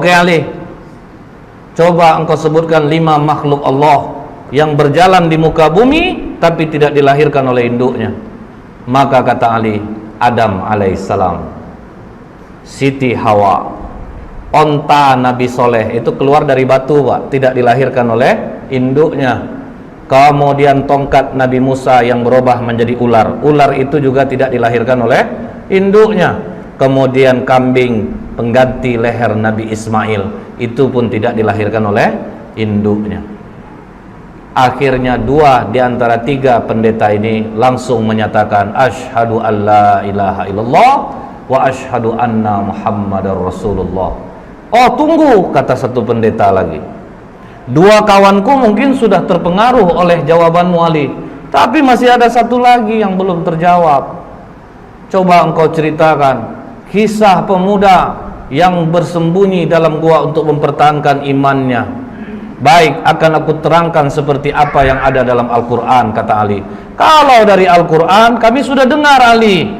Oke Ali, coba engkau sebutkan 5 makhluk Allah yang berjalan di muka bumi tapi tidak dilahirkan oleh induknya. Maka kata Ali, Adam alaihissalam, Siti Hawa, onta Nabi Soleh itu keluar dari batu Pak, tidak dilahirkan oleh induknya. Kemudian tongkat Nabi Musa yang berubah menjadi ular, ular itu juga tidak dilahirkan oleh induknya. Kemudian kambing pengganti leher Nabi Ismail, itu pun tidak dilahirkan oleh induknya. Akhirnya 2 di antara 3 pendeta ini langsung menyatakan asyhadu alla ilaha illallah wa asyhadu anna muhammadar rasulullah. Oh tunggu, kata satu pendeta lagi, 2 kawanku mungkin sudah terpengaruh oleh jawabanmu Ali, tapi masih ada 1 lagi yang belum terjawab. Coba engkau ceritakan kisah pemuda yang bersembunyi dalam gua untuk mempertahankan imannya. Baik, akan aku terangkan seperti apa yang ada dalam Al-Quran, kata Ali. Kalau dari Al-Quran kami sudah dengar Ali,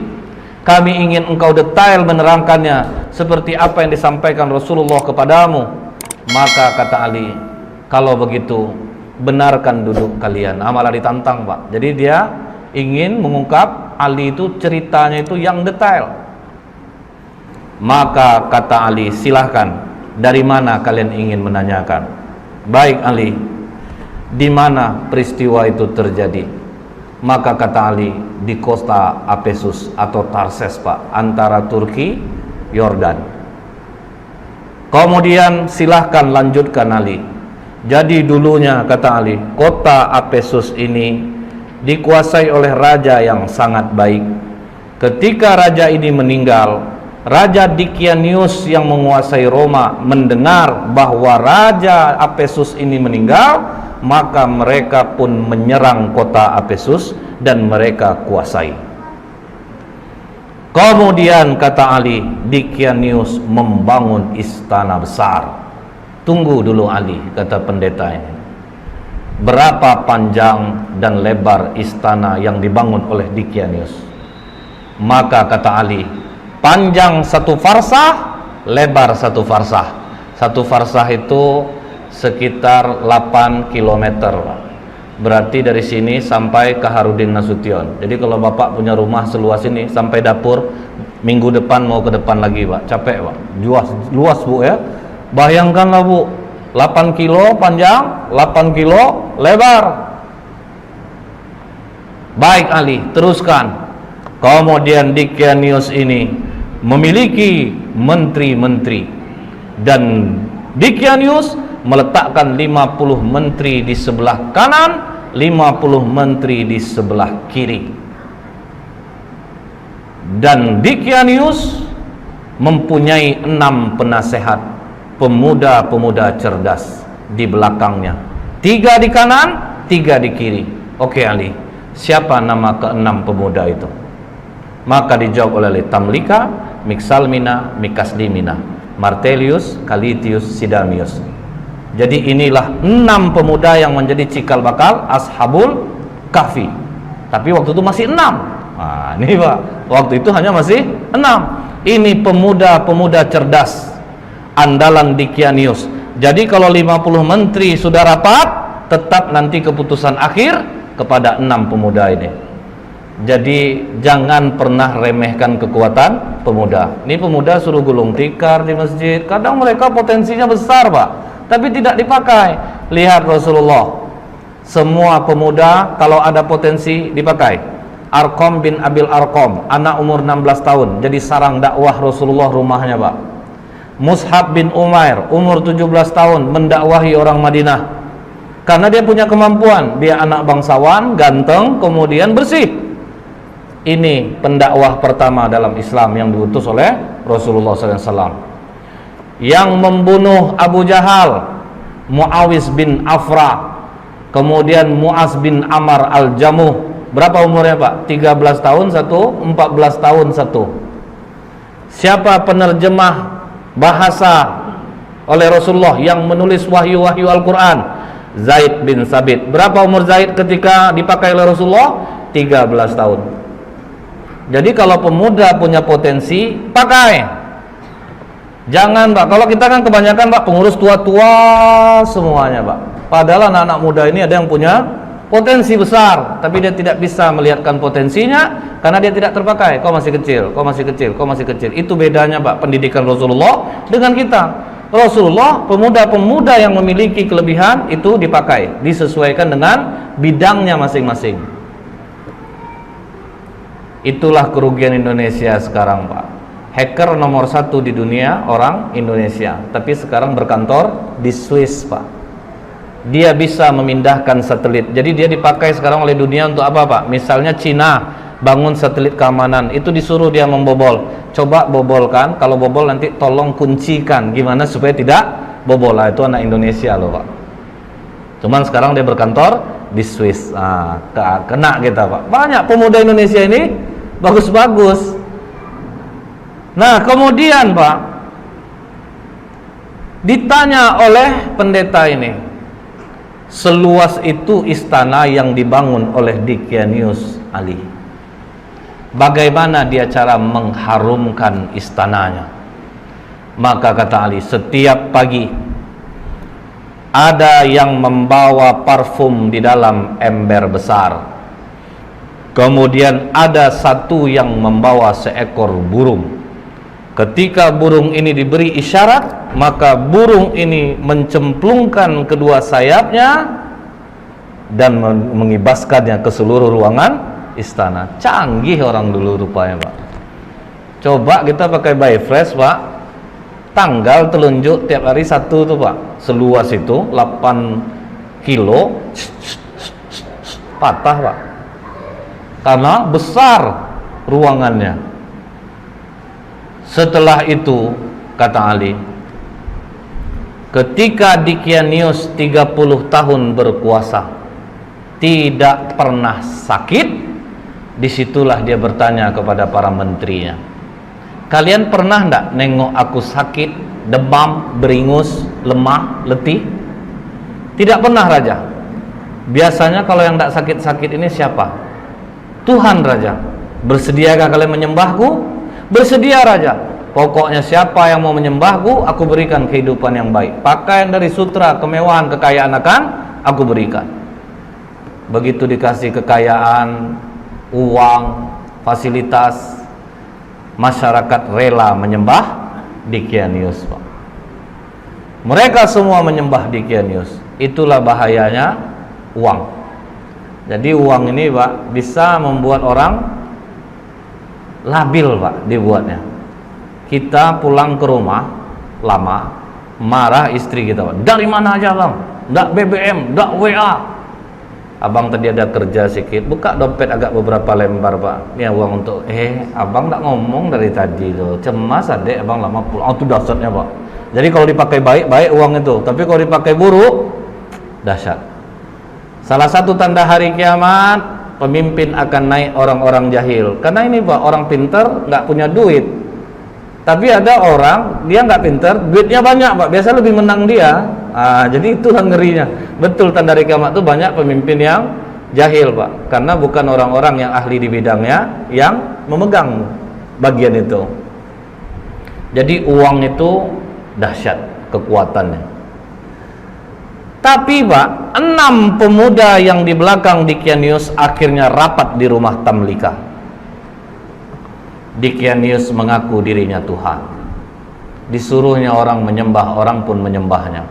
kami ingin engkau detail menerangkannya seperti apa yang disampaikan Rasulullah kepadamu. Maka kata Ali, kalau begitu benarkan duduk kalian. Malah ditantang Pak. Jadi dia ingin mengungkap Ali itu ceritanya itu yang detail. Maka kata Ali, silahkan, dari mana kalian ingin menanyakan? Baik Ali, di mana peristiwa itu terjadi? Maka kata Ali, di kota Apesus atau Tarses Pak, antara Turki, Yordan. Kemudian silahkan lanjutkan Ali. Jadi dulunya kata Ali, kota Apesus ini dikuasai oleh raja yang sangat baik. Ketika raja ini meninggal, Raja Dikianius yang menguasai Roma mendengar bahwa Raja Apesus ini meninggal, maka mereka pun menyerang kota Apesus dan mereka kuasai. Kemudian kata Ali, Dikianius membangun istana besar. Tunggu dulu Ali, kata pendeta ini. Berapa panjang dan lebar istana yang dibangun oleh Dikianius? Maka kata Ali, panjang 1 farsah, lebar 1 farsah. 1 farsah itu sekitar 8 km Pak. Berarti dari sini sampai ke Harudin Nasution. Jadi kalau Bapak punya rumah seluas ini sampai dapur, minggu depan mau ke depan lagi Pak, capek Pak. Luas Bu ya. Bayangkanlah Bu, 8 kilo panjang, 8 kilo lebar. Baik Ali, teruskan. Kemudian Dikianius ini memiliki menteri-menteri, dan Dikianius meletakkan 50 menteri di sebelah kanan, 50 menteri di sebelah kiri. Dan Dikianius mempunyai 6 penasehat, pemuda-pemuda cerdas di belakangnya, 3 di kanan, 3 di kiri. Oke Ali, siapa nama ke-6 pemuda itu? Maka dijawab oleh Tamlika, Mixalmina, Mikasdimina, Martelius, Calitius, Sidamius. Jadi inilah 6 pemuda yang menjadi cikal bakal Ashabul Kahfi. Tapi waktu itu masih 6. Nah, ini Pak, waktu itu hanya masih 6. Ini pemuda-pemuda cerdas andalan Dikianius. Jadi kalau 50 menteri sudah rapat, tetap nanti keputusan akhir kepada 6 pemuda ini. Jadi jangan pernah remehkan kekuatan pemuda. Ini pemuda suruh gulung tikar di masjid. Kadang mereka potensinya besar Pak, tapi tidak dipakai. Lihat Rasulullah, semua pemuda kalau ada potensi dipakai. Arqam bin Abil Arqam, anak umur 16 tahun, jadi sarang dakwah Rasulullah rumahnya Pak. Mus'hab bin Umair, umur 17 tahun, mendakwahi orang Madinah. Karena dia punya kemampuan, dia anak bangsawan, ganteng, kemudian bersih. Ini pendakwah pertama dalam Islam yang diutus oleh Rasulullah SAW. Yang membunuh Abu Jahal, Muawiz bin Afra, kemudian Muaz bin Amar al-Jamuh. Berapa umurnya Pak? 13 tahun satu, 14 tahun satu. Siapa penerjemah bahasa oleh Rasulullah yang menulis wahyu-wahyu Al-Quran? Zaid bin Sabit. Berapa umur Zaid ketika dipakai oleh Rasulullah? 13 tahun. Jadi kalau pemuda punya potensi, pakai. Jangan Pak, kalau kita kan kebanyakan Pak pengurus tua-tua semuanya Pak. Padahal anak-anak muda ini ada yang punya potensi besar, tapi dia tidak bisa melihatkan potensinya karena dia tidak terpakai. Kau masih kecil, kau masih kecil, kau masih kecil. Itu bedanya Pak pendidikan Rasulullah dengan kita. Rasulullah, pemuda-pemuda yang memiliki kelebihan itu dipakai, disesuaikan dengan bidangnya masing-masing. Itulah kerugian Indonesia sekarang Pak. Hacker nomor 1 di dunia orang Indonesia, tapi sekarang berkantor di Swiss Pak. Dia bisa memindahkan satelit, jadi dia dipakai sekarang oleh dunia untuk apa Pak? Misalnya Cina bangun satelit keamanan, itu disuruh dia membobol. Coba bobolkan, kalau bobol nanti tolong kuncikan gimana supaya tidak bobol. Lah itu anak Indonesia loh Pak. Cuman sekarang dia berkantor di Swiss. Kena kita Pak. Banyak pemuda Indonesia ini bagus-bagus. Nah kemudian Pak, ditanya oleh pendeta ini, seluas itu istana yang dibangun oleh Dikianius Ali, bagaimana dia cara mengharumkan istananya? Maka kata Ali, setiap pagi ada yang membawa parfum di dalam ember besar, kemudian ada satu yang membawa seekor burung. Ketika burung ini diberi isyarat, maka burung ini mencemplungkan kedua sayapnya dan mengibaskannya ke seluruh ruangan istana. Canggih orang dulu rupanya Pak. Coba kita pakai Bifresh Pak, tanggal telunjuk tiap hari satu tuh Pak, seluas itu 8 kilo patah Pak, karena besar ruangannya. Setelah itu kata Ali, ketika Dikianius 30 tahun berkuasa tidak pernah sakit, disitulah dia bertanya kepada para menterinya, kalian pernah enggak nengok aku sakit, demam, beringus, lemah, letih? Tidak pernah Raja. Biasanya kalau yang enggak sakit-sakit ini siapa? Tuhan Raja. Bersediakah kalian menyembahku? Bersedia Raja. Pokoknya siapa yang mau menyembahku, aku berikan kehidupan yang baik. Pakaian dari sutra, kemewahan, kekayaan akan aku berikan. Begitu dikasih kekayaan, uang, fasilitas, masyarakat rela menyembah Dikianius Pak. Mereka semua menyembah Dikianius. Itulah bahayanya uang. Jadi uang ini Pak bisa membuat orang labil Pak, dibuatnya. Kita pulang ke rumah lama, marah istri kita Pak, dari mana aja Bang? Nggak BBM, nggak WA. Abang tadi ada kerja sedikit, buka dompet agak beberapa lembar Pak, ini uang untuk abang nggak ngomong dari tadi tuh, cemas adek abang lama pulang. Itu dahsyatnya Pak. Jadi kalau dipakai baik uang itu, tapi kalau dipakai buruk dahsyat. Salah satu tanda hari kiamat, pemimpin akan naik orang-orang jahil. Karena ini Pak, orang pintar nggak punya duit, tapi ada orang dia nggak pintar, duitnya banyak Pak, biasa lebih menang dia. Jadi itulah ngerinya. Betul tanda hari kiamat itu banyak pemimpin yang jahil Pak, karena bukan orang-orang yang ahli di bidangnya yang memegang bagian itu. Jadi uang itu dahsyat kekuatannya. Tapi Pak, 6 pemuda yang di belakang Dikianius akhirnya rapat di rumah Tamlika. Dikianius mengaku dirinya Tuhan. Disuruhnya orang menyembah, orang pun menyembahnya.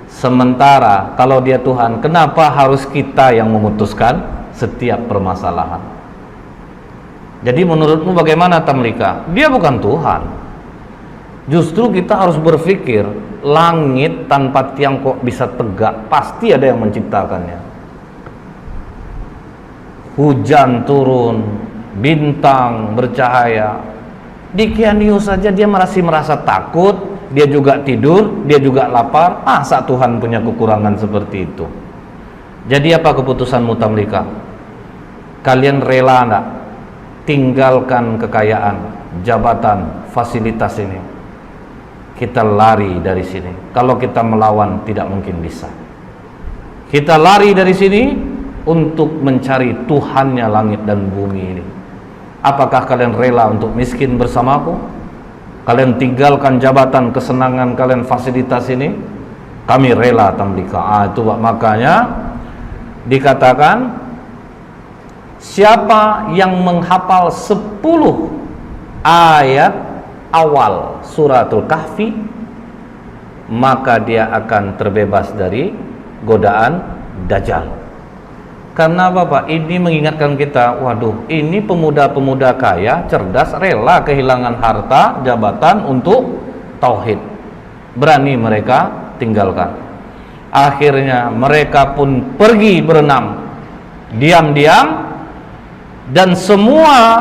Sementara kalau dia Tuhan, kenapa harus kita yang memutuskan setiap permasalahan? Jadi menurutmu bagaimana Tamlika? Dia bukan Tuhan. Justru kita harus berpikir, langit tanpa tiang kok bisa tegak? Pasti ada yang menciptakannya. Hujan turun, bintang bercahaya. Dikianius saja dia masih merasa takut, dia juga tidur, dia juga lapar. Masa Tuhan punya kekurangan seperti itu? Jadi apa keputusanmu Tamlika? Kalian rela enggak tinggalkan kekayaan, jabatan, fasilitas ini? Kita lari dari sini. Kalau kita melawan tidak mungkin bisa. Kita lari dari sini untuk mencari Tuhannya langit dan bumi ini. Apakah kalian rela untuk miskin bersamaku? kalian tinggalkan jabatan, kesenangan kalian, fasilitas ini, kami rela Tamlika. Itu makanya dikatakan siapa yang menghafal 10 ayat awal suratul Kahfi, maka dia akan terbebas dari godaan Dajjal. Karena apa Pak? Ini mengingatkan kita, waduh, ini pemuda-pemuda kaya, cerdas, rela kehilangan harta, jabatan untuk tauhid. Berani mereka tinggalkan. Akhirnya mereka pun pergi berenam diam-diam, dan semua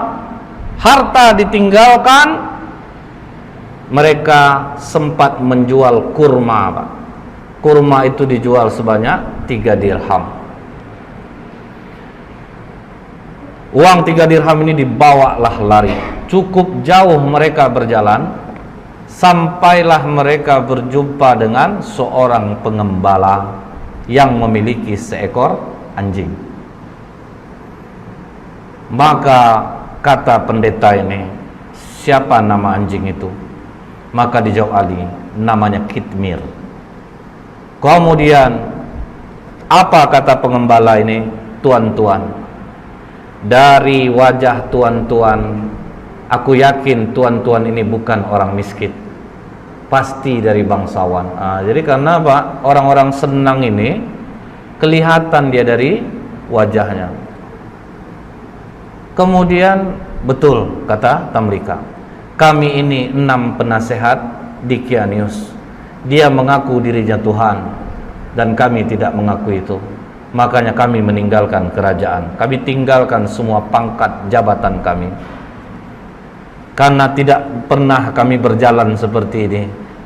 harta ditinggalkan. Mereka sempat menjual kurma Pak. Kurma itu dijual sebanyak 3 dirham. Uang 3 dirham ini dibawalah lari. Cukup jauh mereka berjalan, sampailah mereka berjumpa dengan seorang pengembala yang memiliki seekor anjing. Maka kata pendeta ini, siapa nama anjing itu? Maka dijawab Ali, namanya Kitmir. Kemudian apa kata pengembala ini? Tuan-tuan, dari wajah tuan-tuan, aku yakin tuan-tuan ini bukan orang miskin, pasti dari bangsawan. Jadi karena apa? Orang-orang senang ini kelihatan dia dari wajahnya. Kemudian betul kata Tamlika, kami ini 6 penasehat Dicanius. Dia mengaku dirinya Tuhan dan kami tidak mengaku itu. Makanya kami meninggalkan kerajaan, kami tinggalkan semua pangkat jabatan kami, karena tidak pernah kami berjalan seperti ini.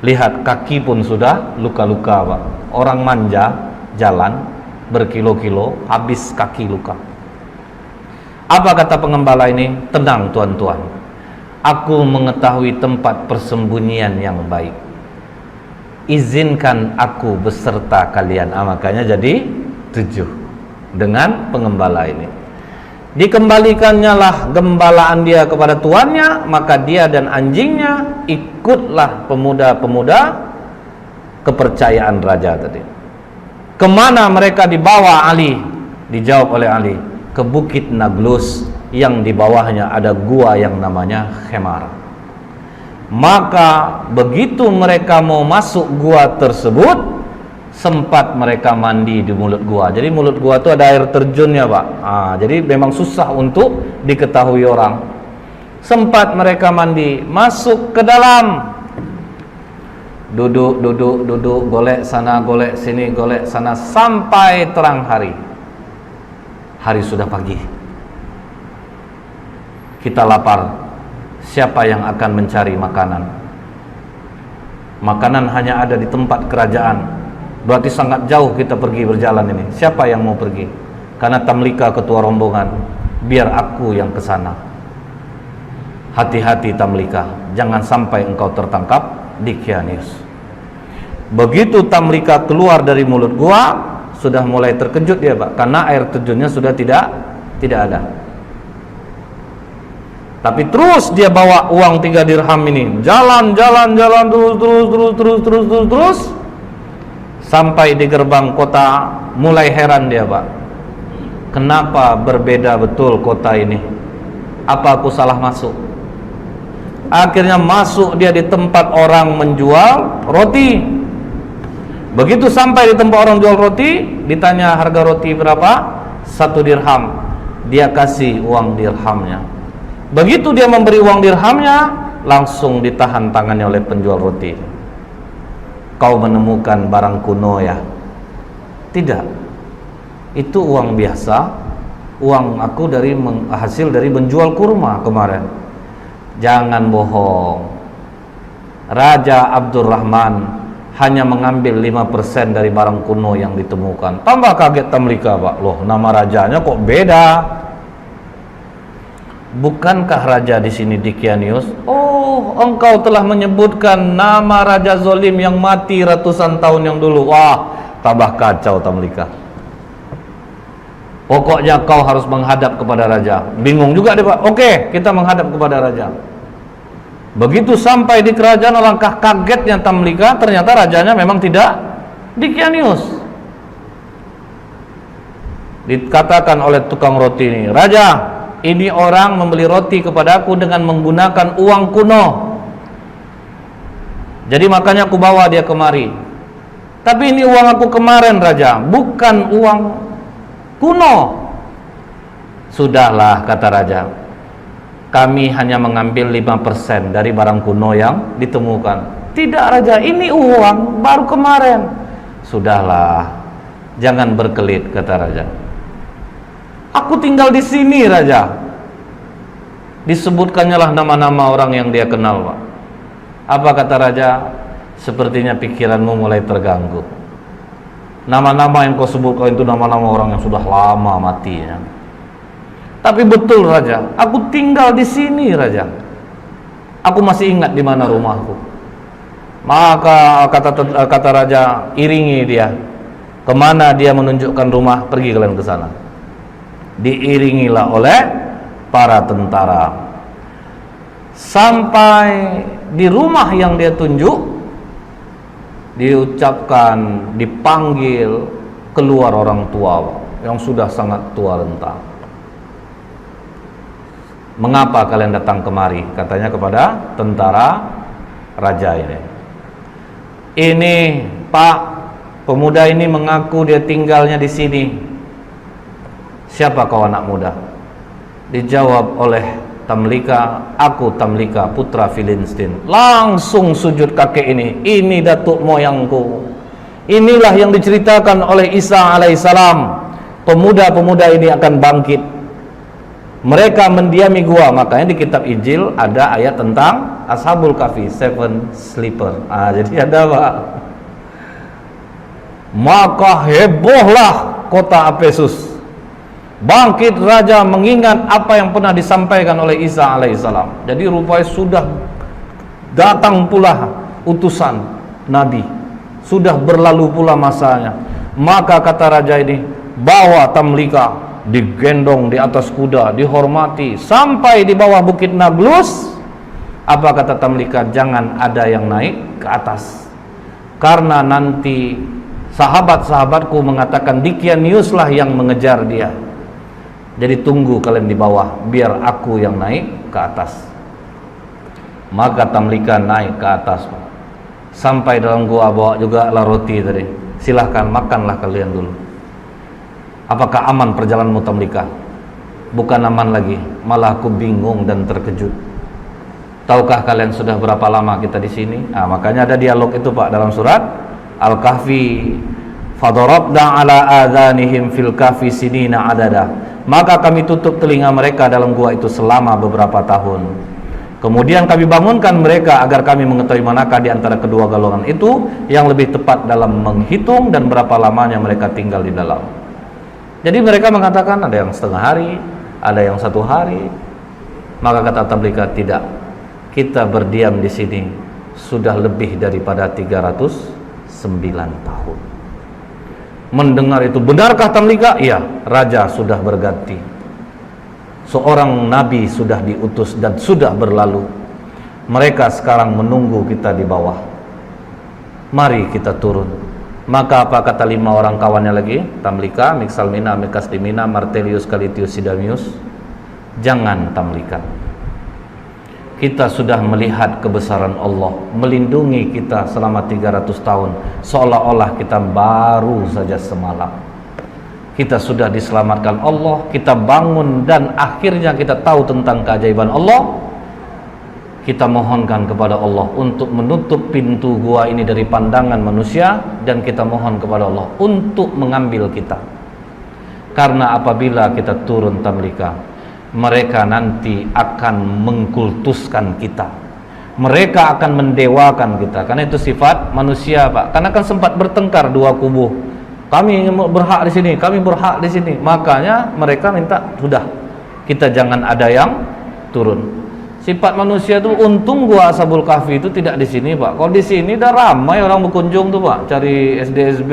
Lihat, kaki pun sudah luka-luka Pak. Orang manja jalan berkilo-kilo, habis kaki luka. Apa kata pengembala ini? Tenang tuan-tuan, aku mengetahui tempat persembunyian yang baik, izinkan aku beserta kalian. Makanya jadi 7 dengan pengembala ini. Dikembalikannya lah gembalaan dia kepada tuannya, maka dia dan anjingnya ikutlah pemuda-pemuda kepercayaan raja tadi. Kemana mereka dibawa Ali? Dijawab oleh Ali, ke Bukit Naglus yang di bawahnya ada gua yang namanya Khemar. Maka begitu mereka mau masuk gua tersebut, sempat mereka mandi di mulut gua. Jadi mulut gua itu ada air terjunnya Pak. Jadi memang susah untuk diketahui orang. Sempat mereka mandi, masuk ke dalam, duduk, golek sana, golek sini, golek sana, sampai terang hari. Hari sudah pagi. Kita lapar. Siapa yang akan mencari makanan? Makanan hanya ada di tempat kerajaan. Berarti sangat jauh kita pergi berjalan ini. Siapa yang mau pergi? Karena Tamlika ketua rombongan, biar aku yang ke sana. Hati-hati Tamlika, jangan sampai engkau tertangkap Dicanius. Begitu Tamlika keluar dari mulut gua, sudah mulai terkejut dia Pak, karena air terjunnya sudah tidak ada. Tapi terus dia bawa uang 3 dirham ini, jalan terus sampai di gerbang kota. Mulai heran dia Pak, kenapa berbeda betul kota ini? Apa aku salah masuk? Akhirnya masuk dia di tempat orang menjual roti. Begitu sampai di tempat orang jual roti, ditanya harga roti berapa? 1 dirham. Dia kasih uang dirhamnya. Begitu dia memberi uang dirhamnya, langsung ditahan tangannya oleh penjual roti. Kau menemukan barang kuno ya? Tidak, itu uang biasa, uang aku hasil dari menjual kurma kemarin. Jangan bohong. Raja Abdurrahman hanya mengambil 5% dari barang kuno yang ditemukan. Tambah kaget Tamlika Pak, loh nama rajanya kok beda? Bukankah raja di sini Dicanius? Oh, engkau telah menyebutkan nama raja zolim yang mati ratusan tahun yang dulu. Wah, tambah kacau Tamlika. Pokoknya kau harus menghadap kepada raja. Bingung juga dia Pak. Oke, kita menghadap kepada raja. Begitu sampai di kerajaan, alangkah kagetnya Tamlika, ternyata rajanya memang tidak Dicanius. Dikatakan oleh tukang roti ini, "Raja, ini orang membeli roti kepadaku dengan menggunakan uang kuno. Jadi makanya aku bawa dia kemari. Tapi ini uang aku kemarin, Raja, bukan uang kuno." "Sudahlah," kata raja, "kami hanya mengambil 5% dari barang kuno yang ditemukan." "Tidak, Raja, ini uang baru kemarin." "Sudahlah, jangan berkelit," kata raja. "Aku tinggal di sini, Raja." Disebutkannya lah nama-nama orang yang dia kenal, Pak. Apa kata raja? "Sepertinya pikiranmu mulai terganggu. Nama-nama yang kau sebutkan itu nama-nama orang yang sudah lama mati, ya. Tapi betul, Raja, aku tinggal di sini, Raja. Aku masih ingat di mana rumahku." Maka kata raja, "Iringi dia. Kemana dia menunjukkan rumah, pergi kalian ke sana." Diiringilah oleh para tentara. Sampai di rumah yang dia tunjuk, diucapkan, dipanggil keluar orang tua yang sudah sangat tua renta. "Mengapa kalian datang kemari?" katanya kepada tentara raja ini. "Ini, Pak, pemuda ini mengaku dia tinggalnya di sini." "Siapa kau, anak muda?" Dijawab oleh Tamlika, "Aku Tamlika, putra Filistin." Langsung sujud kakek ini datuk moyangku. Inilah yang diceritakan oleh Isa alaihissalam. Pemuda-pemuda ini akan bangkit. Mereka mendiami gua. Makanya di kitab Injil ada ayat tentang Ashabul Kahfi, seven sleeper. Jadi ada, Pak. Maka hebohlah kota Efesus. Bangkit raja mengingat apa yang pernah disampaikan oleh Isa alaihissalam. Jadi rupanya sudah datang pula utusan Nabi, sudah berlalu pula masanya. Maka kata raja ini, bawa Tamlika, digendong di atas kuda, dihormati sampai di bawah bukit Nablus. Apa kata Tamlika? Jangan ada yang naik ke atas, karena nanti sahabat-sahabatku mengatakan Dicaniuslah yang mengejar dia. Jadi tunggu kalian di bawah, biar aku yang naik ke atas. Maka Tamlika naik ke atas, sampai dalam gua, bawa juga lah roti tadi. Silahkan makanlah kalian dulu. Apakah aman perjalananmu, Tamlika? Bukan aman lagi, malah aku bingung dan terkejut. Tahukah kalian sudah berapa lama kita di sini? Makanya ada dialog itu, Pak, dalam surat Al-Kahfi. Fadarabna ala adhanihim fil kahfi sinina adada. Maka kami tutup telinga mereka dalam gua itu selama beberapa tahun. Kemudian kami bangunkan mereka agar kami mengetahui manakah di antara kedua golongan itu yang lebih tepat dalam menghitung dan berapa lamanya mereka tinggal di dalam. Jadi mereka mengatakan ada yang setengah hari, ada yang 1 hari. Maka kata Tamlika, tidak, kita berdiam di sini sudah lebih daripada 309 tahun. Mendengar itu, benarkah Tamlika? Iya, raja sudah berganti. Seorang nabi sudah diutus dan sudah berlalu. Mereka sekarang menunggu kita di bawah. Mari kita turun. Maka apa kata 5 orang kawannya lagi? Tamlika, Mixalmina, Mekasdimina, Martelius, Calitius, Sidamius. Jangan, Tamlika. Kita sudah melihat kebesaran Allah melindungi kita selama 300 tahun, seolah-olah kita baru saja semalam. Kita sudah diselamatkan Allah, kita bangun dan akhirnya kita tahu tentang keajaiban Allah. Kita mohonkan kepada Allah untuk menutup pintu gua ini dari pandangan manusia, dan kita mohon kepada Allah untuk mengambil kita. Karena apabila kita turun, Tamlika, mereka nanti akan mengkultuskan kita. Mereka akan mendewakan kita. Karena itu sifat manusia, Pak. Karena kan sempat bertengkar dua kubu. Kami berhak di sini, kami berhak di sini. Makanya mereka minta, sudah, kita jangan ada yang turun. Sifat manusia itu, untung gua Ashabul Kahfi itu tidak di sini, Pak. Kalau di sini dah ramai orang berkunjung tuh, Pak. Cari SDSB,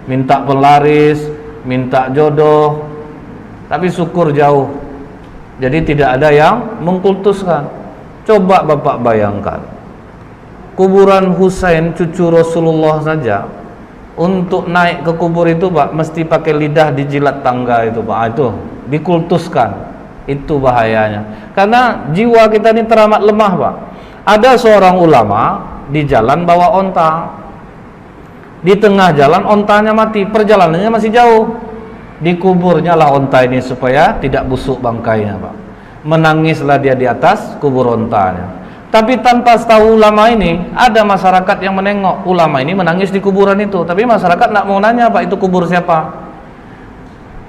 minta pelaris, minta jodoh. Tapi syukur jauh. Jadi tidak ada yang mengkultuskan. Coba Bapak bayangkan, kuburan Husain cucu Rasulullah saja, untuk naik ke kubur itu Pak, mesti pakai lidah dijilat tangga itu Pak. Itu dikultuskan. Itu bahayanya. Karena jiwa kita ini teramat lemah Pak. Ada seorang ulama di jalan bawa onta. Di tengah jalan ontanya mati, perjalanannya masih jauh. Dikuburnya lah onta ini supaya tidak busuk bangkainya Pak. Menangislah dia di atas kubur ontanya. Tapi tanpa tahu ulama ini, ada masyarakat yang menengok ulama ini menangis di kuburan itu. Tapi masyarakat tidak mau nanya Pak, itu kubur siapa.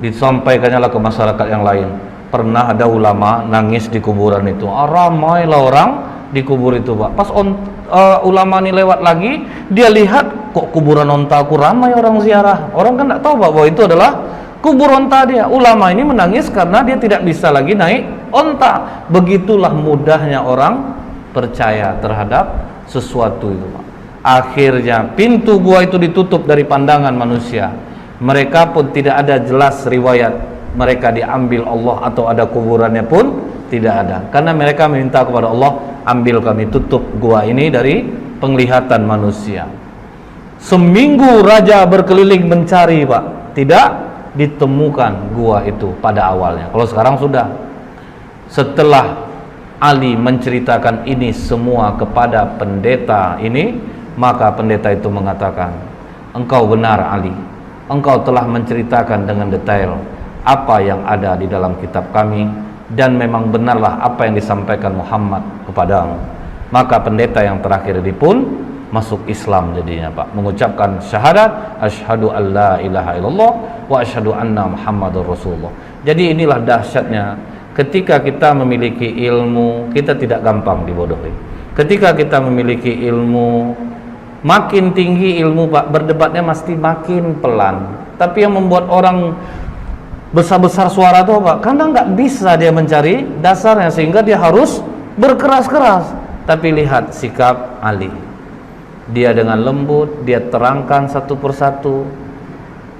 Disampaikannya lah ke masyarakat yang lain. Pernah ada ulama nangis di kuburan itu. Ramailah orang di kubur itu Pak. Pas ulama ini lewat lagi, dia lihat kok kuburan onta aku ramai orang ziarah. Orang kan tidak tahu Pak bahwa itu adalah kubur onta dia. Ulama ini menangis karena dia tidak bisa lagi naik onta. Begitulah mudahnya orang percaya terhadap sesuatu itu Pak. Akhirnya pintu gua itu ditutup dari pandangan manusia. Mereka pun tidak ada jelas riwayat mereka diambil Allah atau ada kuburannya pun tidak ada. Karena mereka meminta kepada Allah, ambil kami, tutup gua ini dari penglihatan manusia. Seminggu raja berkeliling mencari Pak, tidak ditemukan gua itu pada awalnya. Kalau sekarang sudah. Setelah Ali menceritakan ini semua kepada pendeta ini, maka pendeta itu mengatakan, engkau benar Ali, engkau telah menceritakan dengan detail apa yang ada di dalam kitab kami, dan memang benarlah apa yang disampaikan Muhammad kepadamu. Maka pendeta yang terakhir ini pun masuk Islam jadinya Pak, mengucapkan syahadat asyhadu alla ilaha illallah wa asyhadu anna Muhammadur Rasulullah. Jadi inilah dahsyatnya ketika kita memiliki ilmu, kita tidak gampang dibodohi. Ketika kita memiliki ilmu, makin tinggi ilmu Pak, berdebatnya mesti makin pelan. Tapi yang membuat orang besar-besar suara itu Pak, karena nggak bisa dia mencari dasarnya, sehingga dia harus berkeras-keras. Tapi lihat sikap Ali, dia dengan lembut, dia terangkan satu persatu,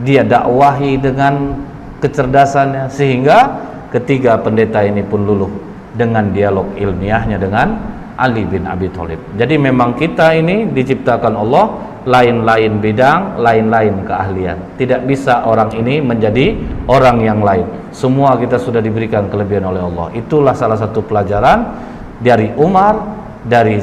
dia dakwahi dengan kecerdasannya, sehingga ketiga pendeta ini pun luluh dengan dialog ilmiahnya dengan Ali bin Abi Thalib. Jadi memang kita ini diciptakan Allah lain-lain bidang, lain-lain keahlian. Tidak bisa orang ini menjadi orang yang lain. Semua kita sudah diberikan kelebihan oleh Allah. Itulah salah satu pelajaran dari Umar, dari